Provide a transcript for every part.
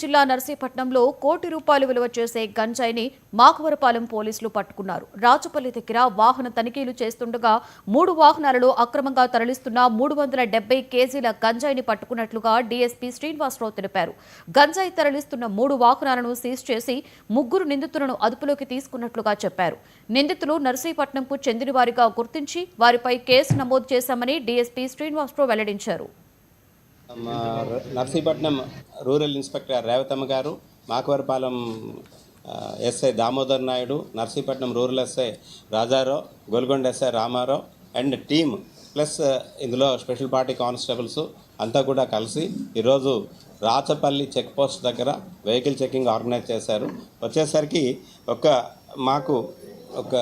జిల్లా నర్సీపట్నంలో కోటి రూపాయలు విలువ చేసే గంజాయిని మాకవరపాలెం పోలీసులు పట్టుకున్నారు. రాజపల్లి దగ్గర వాహన తనిఖీలు చేస్తుండగా 3 వాహనాలలో అక్రమంగా తరలిస్తున్న 370 కేజీల గంజాయిని పట్టుకున్నట్లుగా డీఎస్పీ శ్రీనివాసరావు తెలిపారు. గంజాయి తరలిస్తున్న 3 వాహనాలను సీజ్ చేసి 3 నిందితులను అదుపులోకి తీసుకున్నట్లుగా చెప్పారు. నిందితులు నర్సీపట్నంకు చెందినవారిగా గుర్తించి వారిపై కేసు నమోదు చేశామని డీఎస్పీ శ్రీనివాసరావు వెల్లడించారు. నర్సీపట్నం రూరల్ ఇన్స్పెక్టర్ రేవతమ్మ గారు, Makavarapalem SI Damodar Naidu, Narsipatnam rural SI Rajarao, Golconda SI Ramarao and team plus ఇందులో స్పెషల్ పార్టీ కానిస్టేబుల్స్ అంతా కూడా కలిసి ఈరోజు రాచపల్లి చెక్ పోస్ట్ దగ్గర వెహికల్ చెకింగ్ ఆర్గనైజ్ చేశారు. వచ్చేసరికి మాకు ఒక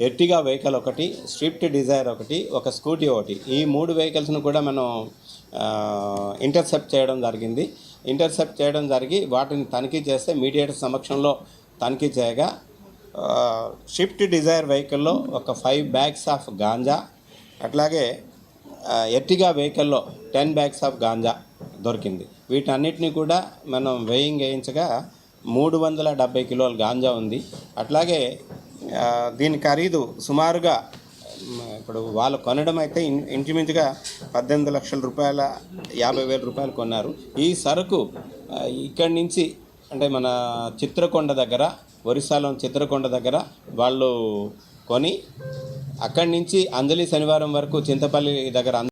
ఎర్టిగా వెహికల్ ఒకటి, స్విఫ్ట్ డిజైర్ ఒకటి, ఒక స్కూటీ ఒకటి, ఈ 3 వెహికల్స్ను కూడా మనం ఇంటర్సెప్ట్ చేయడం జరిగి వాటిని తనిఖీ చేస్తే మీడియేటర్ సమక్షంలో తనిఖీ చేయగా స్విఫ్ట్ డిజైర్ వెహికల్లో ఒక 5 బ్యాగ్స్ ఆఫ్ గాంజా, అట్లాగే ఎర్టిగా వెహికల్లో 10 బ్యాగ్స్ ఆఫ్ గాంజా దొరికింది. వీటన్నిటిని కూడా మనం వెయింగ్ వేయించగా 370 కిలోల గాంజా ఉంది. అట్లాగే దీని ఖరీదు సుమారుగా ఇప్పుడు వాళ్ళు కొనడం అయితే ఇంచుమించుగా 18 లక్షల రూపాయల 50,000 రూపాయలు కొన్నారు. ఈ సరుకు ఇక్కడి నుంచి అంటే మన చిత్రకొండ దగ్గర, ఒరిస్సాలో చిత్రకొండ దగ్గర వాళ్ళు కొని అక్కడి నుంచి అంజలి శనివారం వరకు చింతపల్లి దగ్గర